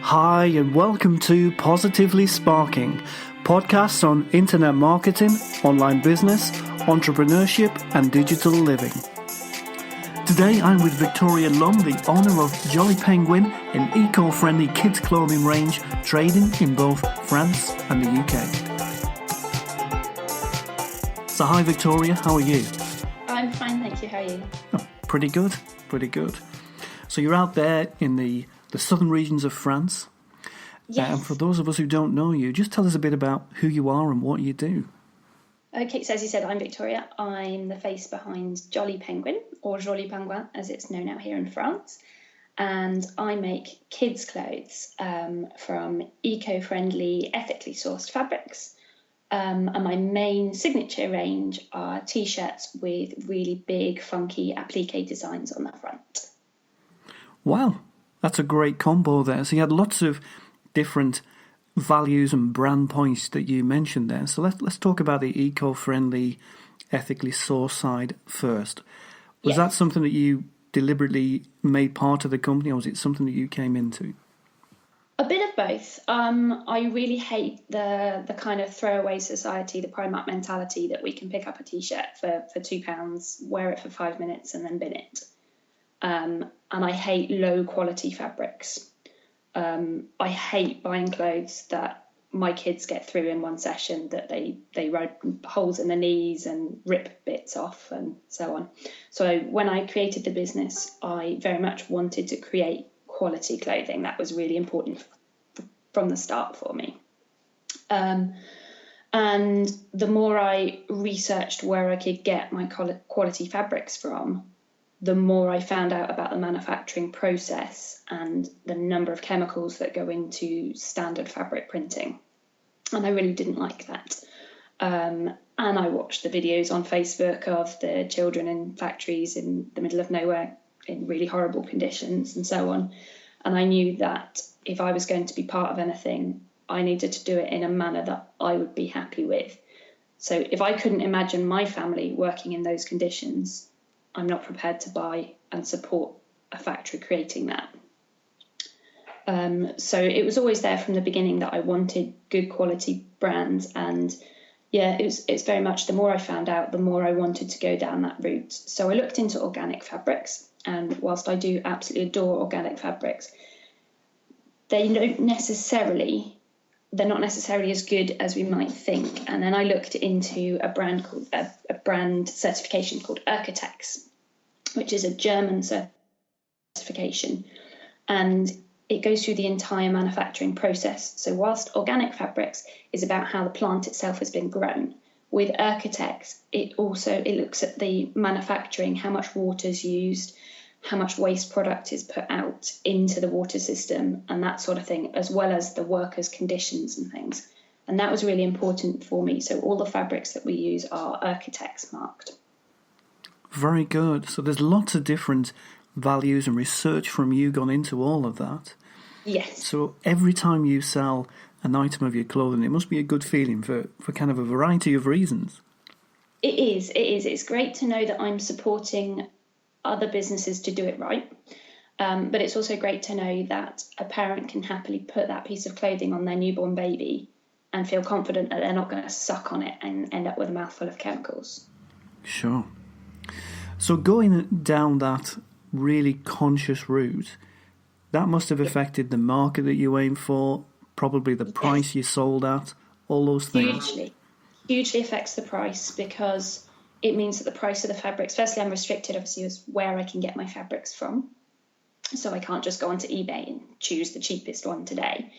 Hi, and welcome to Positively Sparking, podcasts on internet marketing, online business, entrepreneurship, and digital living. Today I'm with Victoria Lumb, the owner of Jolly Penguin, an eco-friendly kids clothing range trading in both France and the UK. So hi Victoria, how are you? I'm fine, thank you. How are you? Oh, pretty good. So you're out there in the southern regions of France. Yes. And for those of us who don't know you, just tell us a bit about who you are and what you do. Okay, so as you said, I'm Victoria. I'm the face behind Jolly Penguin, or Jolly Penguin as it's known out here in France. And I make kids' clothes from eco-friendly, ethically sourced fabrics. And my main signature range are T-shirts with really big, funky applique designs on the front. Wow, that's a great combo there. So you had lots of different values and brand points that you mentioned there. So let's talk about the eco-friendly, ethically sourced side first. Was that something that you deliberately made part of the company, or was it something that you came into? A bit of both. I really hate the kind of throwaway society, the Primark mentality that we can pick up a T-shirt for £2, wear it for 5 minutes and then bin it. And I hate low quality fabrics. I hate buying clothes that my kids get through in one session, that they ride holes in the knees and rip bits off and so on. So when I created the business, I very much wanted to create quality clothing. That was really important from the start for me. And the more I researched where I could get my quality fabrics from, the more I found out about the manufacturing process and the number of chemicals that go into standard fabric printing. And I really didn't like that. And I watched the videos on Facebook of the children in factories in the middle of nowhere in really horrible conditions and so on. And I knew that if I was going to be part of anything, I needed to do it in a manner that I would be happy with. So if I couldn't imagine my family working in those conditions, I'm not prepared to buy and support a factory creating that. So it was always there from the beginning that I wanted good quality brands. And yeah, it's very much the more I found out, the more I wanted to go down that route. So I looked into organic fabrics. And whilst I do absolutely adore organic fabrics, they're not necessarily as good as we might think. And then I looked into a brand certification called Ecofriendly, which is a German certification, and it goes through the entire manufacturing process. So whilst organic fabrics is about how the plant itself has been grown, with Ecofriendly it looks at the manufacturing, how much water is used, how much waste product is put out into the water system and that sort of thing, as well as the workers' conditions and things. And that was really important for me. So all the fabrics that we use are Ecofriendly marked. Very good. So there's lots of different values and research from you gone into all of that. Yes. So every time you sell an item of your clothing, it must be a good feeling for kind of a variety of reasons. It is. It's great to know that I'm supporting other businesses to do it right. But it's also great to know that a parent can happily put that piece of clothing on their newborn baby and feel confident that they're not going to suck on it and end up with a mouthful of chemicals. Sure. So going down that really conscious route, that must have affected the market that you aim for, probably the price you sold at, all those things. Hugely affects the price, because it means that the price of the fabrics, firstly, I'm restricted, obviously, as where I can get my fabrics from. So I can't just go onto eBay and choose the cheapest one today.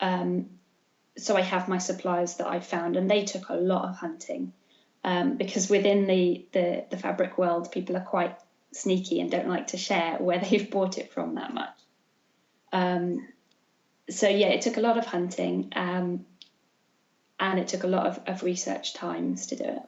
So I have my suppliers that I've found, and they took a lot of hunting, because within the fabric world, people are quite sneaky and don't like to share where they've bought it from that much. So yeah, it took a lot of hunting, and it took a lot of research times to do it.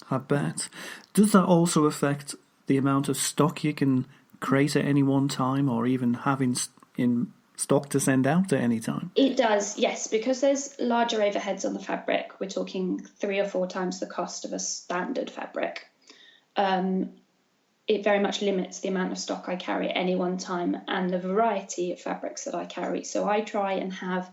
I bet. Does that also affect the amount of stock you can create at any one time, or even having in stock to send out at any time? It does, yes, because there's larger overheads on the fabric. We're talking 3 or 4 times the cost of a standard fabric. it very much limits the amount of stock I carry at any one time and the variety of fabrics that I carry. So I try and have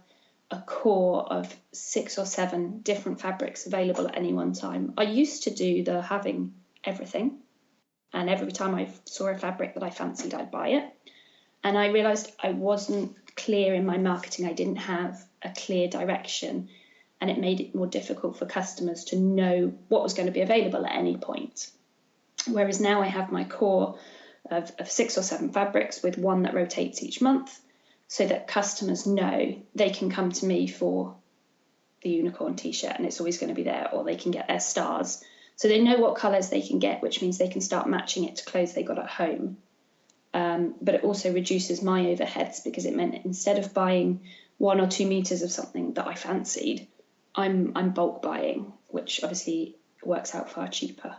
a core of 6 or 7 different fabrics available at any one time. I used to do the having everything, and every time I saw a fabric that I fancied, I'd buy it. And I realised I wasn't clear in my marketing. I didn't have a clear direction, and it made it more difficult for customers to know what was going to be available at any point. Whereas now I have my core of 6 or 7 fabrics with one that rotates each month, so that customers know they can come to me for the unicorn t-shirt and it's always going to be there, or they can get their stars. So they know what colours they can get, which means they can start matching it to clothes they got at home. But it also reduces my overheads, because it meant instead of buying 1 or 2 meters of something that I fancied, I'm bulk buying, which obviously works out far cheaper.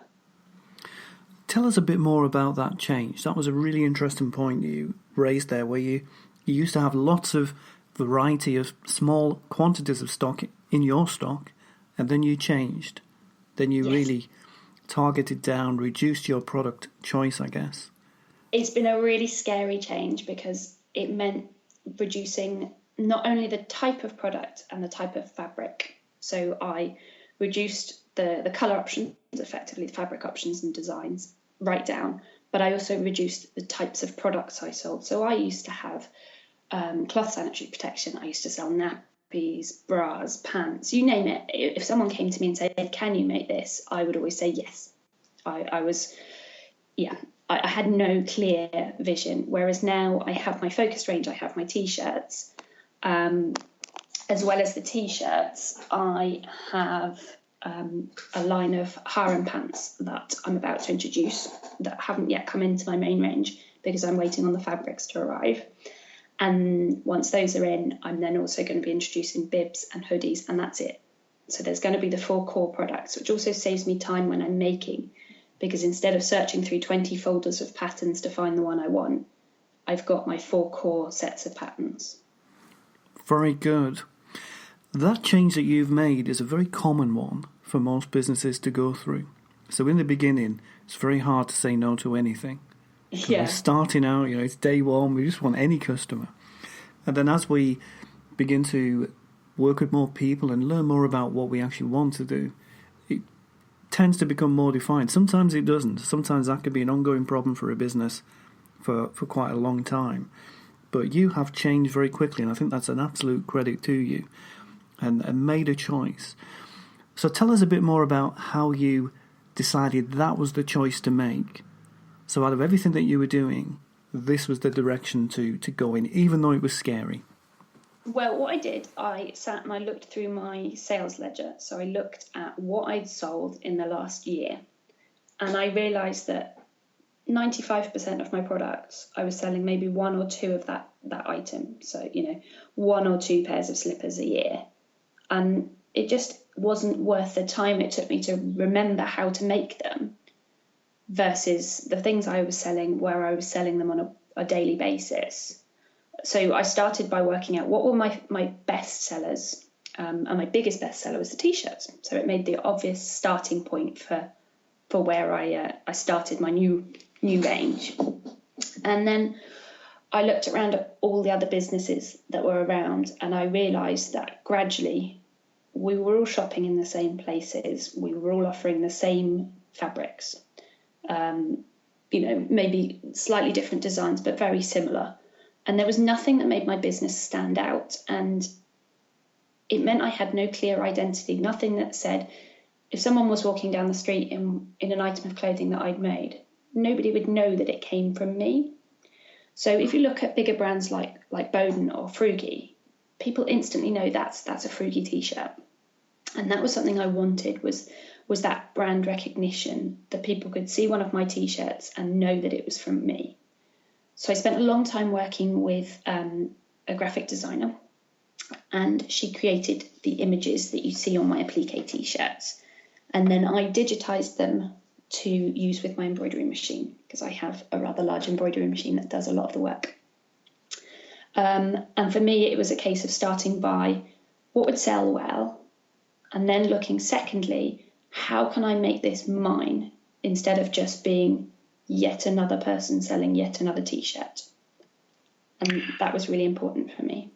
Tell us a bit more about that change. That was a really interesting point you raised there, where you used to have lots of variety of small quantities of stock in your stock, and then you changed. Then you really targeted down, reduced your product choice, I guess. It's been a really scary change, because it meant reducing not only the type of product and the type of fabric. So I reduced the colour options, effectively the fabric options and designs, right down. But I also reduced the types of products I sold. So I used to have cloth sanitary protection. I used to sell nappies, bras, pants, you name it. If someone came to me and said, "Can you make this?" I would always say yes. I had no clear vision. Whereas now I have my focused range, I have my t-shirts. As well as the t-shirts, I have a line of harem pants that I'm about to introduce that haven't yet come into my main range, because I'm waiting on the fabrics to arrive. And once those are in, I'm then also going to be introducing bibs and hoodies, and that's it. So there's going to be the 4 core products, which also saves me time when I'm making, because instead of searching through 20 folders of patterns to find the one I want, I've got my 4 core sets of patterns. Very good. That change that you've made is a very common one for most businesses to go through. So in the beginning, it's very hard to say no to anything. We're starting out, it's day one, we just want any customer. And then as we begin to work with more people and learn more about what we actually want to do, it tends to become more defined. Sometimes it doesn't. Sometimes that could be an ongoing problem for a business for quite a long time. But you have changed very quickly, and I think that's an absolute credit to you, and made a choice. So tell us a bit more about how you decided that was the choice to make. So out of everything that you were doing, this was the direction to go in, even though it was scary. Well, what I did, I sat and I looked through my sales ledger. So I looked at what I'd sold in the last year, and I realised that 95% of my products, I was selling maybe 1 or 2 of that item. So, 1 or 2 pairs of slippers a year. And it just wasn't worth the time it took me to remember how to make them, versus the things I was selling where I was selling them on a daily basis. So I started by working out what were my best sellers, and my biggest bestseller was the t-shirts. So it made the obvious starting point for where I started my new range. And then I looked around at all the other businesses that were around, and I realised that gradually we were all shopping in the same places. We were all offering the same fabrics. Maybe slightly different designs, but very similar. And there was nothing that made my business stand out. And it meant I had no clear identity, nothing that said, if someone was walking down the street in an item of clothing that I'd made, nobody would know that it came from me. So if you look at bigger brands like Boden or Frugi, people instantly know that's a Frugi t-shirt. And that was something I wanted, was that brand recognition, that people could see one of my t-shirts and know that it was from me. So I spent a long time working with a graphic designer, and she created the images that you see on my applique t-shirts. And then I digitized them to use with my embroidery machine, because I have a rather large embroidery machine that does a lot of the work. And for me, it was a case of starting by what would sell well, and then looking, secondly, how can I make this mine instead of just being yet another person selling yet another t-shirt. And that was really important for me.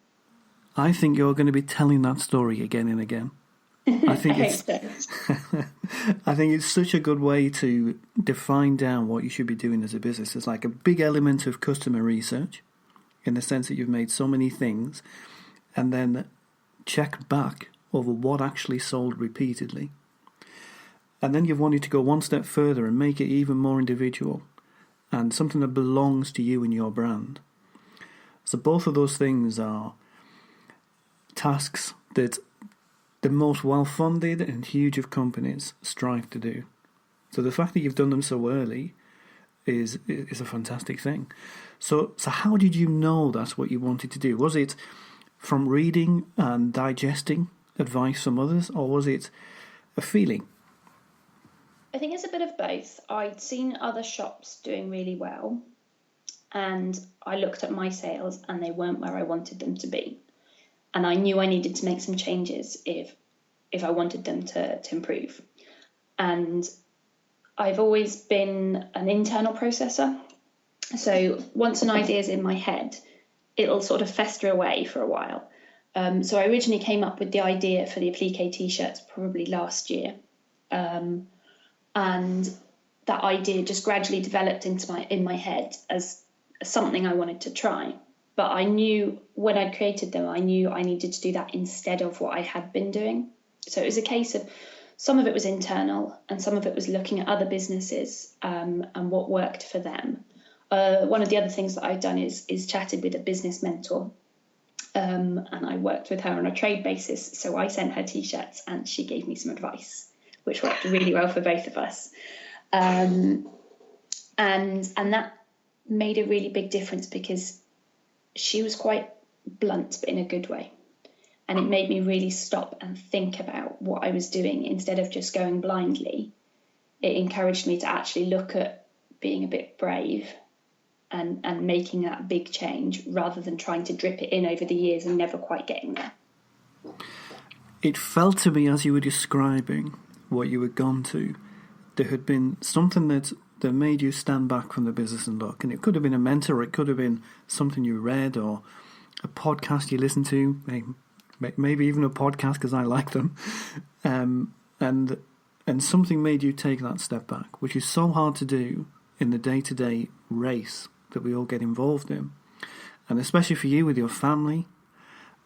I think you're going to be telling that story again and again. I think I it's hope so. I think it's such a good way to define down what you should be doing as a business. It's like a big element of customer research in the sense that you've made so many things and then check back over what actually sold repeatedly. And then you've wanted to go one step further and make it even more individual and something that belongs to you and your brand. So both of those things are tasks that the most well-funded and huge of companies strive to do. So the fact that you've done them so early is a fantastic thing. So how did you know that's what you wanted to do? Was it from reading and digesting advice from others, or was it a feeling? I think it's a bit of both. I'd seen other shops doing really well, and I looked at my sales and they weren't where I wanted them to be. And I knew I needed to make some changes if I wanted them to improve. And I've always been an internal processor. So once an idea is in my head, it'll sort of fester away for a while. So I originally came up with the idea for the applique t-shirts probably last year. And that idea just gradually developed in my head as something I wanted to try. But I knew when I'd created them, I knew I needed to do that instead of what I had been doing. So it was a case of some of it was internal and some of it was looking at other businesses and what worked for them. One of the other things that I've done is chatted with a business mentor, and I worked with her on a trade basis. So I sent her t-shirts and she gave me some advice, which worked really well for both of us. And that made a really big difference because she was quite blunt, but in a good way. And it made me really stop and think about what I was doing instead of just going blindly. It encouraged me to actually look at being a bit brave and making that big change rather than trying to drip it in over the years and never quite getting there. It felt to me as you were describing what you had gone to, there had been something that made you stand back from the business and look. And it could have been a mentor, or it could have been something you read or a podcast you listened to, maybe even a podcast because I like them. And something made you take that step back, which is so hard to do in the day-to-day race that we all get involved in. And especially for you with your family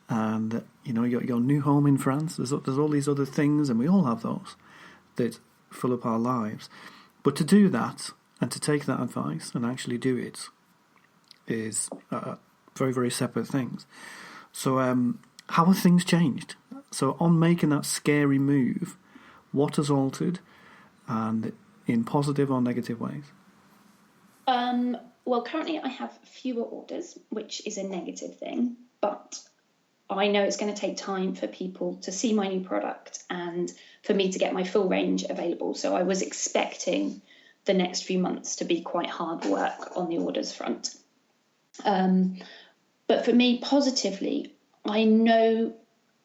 and your new home in France, there's all these other things, and we all have those that fill up our lives. But to do that and to take that advice and actually do it is very, very separate things. So how have things changed? So on making that scary move, what has altered, and in positive or negative ways? Well, currently I have fewer orders, which is a negative thing, but I know it's going to take time for people to see my new product and for me to get my full range available. So I was expecting the next few months to be quite hard work on the orders front. But for me, positively, I know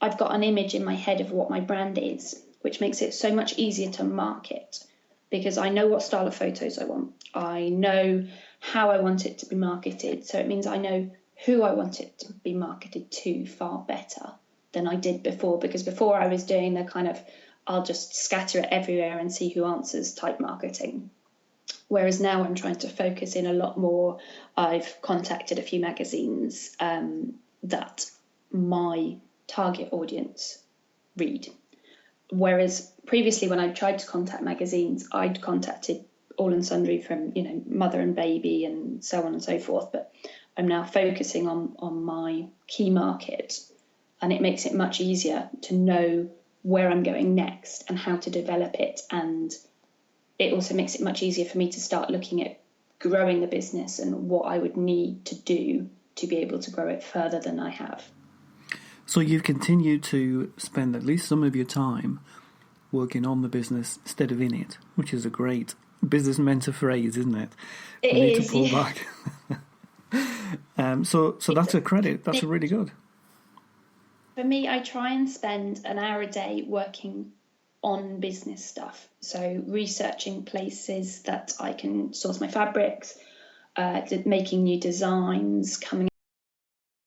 I've got an image in my head of what my brand is, which makes it so much easier to market because I know what style of photos I want. I know how I want it to be marketed. So it means I know who I want it to be marketed to far better than I did before, because before I was doing the kind of I'll just scatter it everywhere and see who answers type marketing. Whereas now I'm trying to focus in a lot more. I've contacted a few magazines that my target audience read. Whereas previously when I tried to contact magazines, I'd contacted all and sundry from, Mother and Baby and so on and so forth. But I'm now focusing on my key market, and it makes it much easier to know where I'm going next and how to develop it. And it also makes it much easier for me to start looking at growing the business and what I would need to do to be able to grow it further than I have. So you've continued to spend at least some of your time working on the business instead of in it, which is a great business mentor phrase, isn't it? It you need is, to pull yeah. back. So that's a credit. That's really good. For me, I try and spend an hour a day working on business stuff. So researching places that I can source my fabrics, making new designs, coming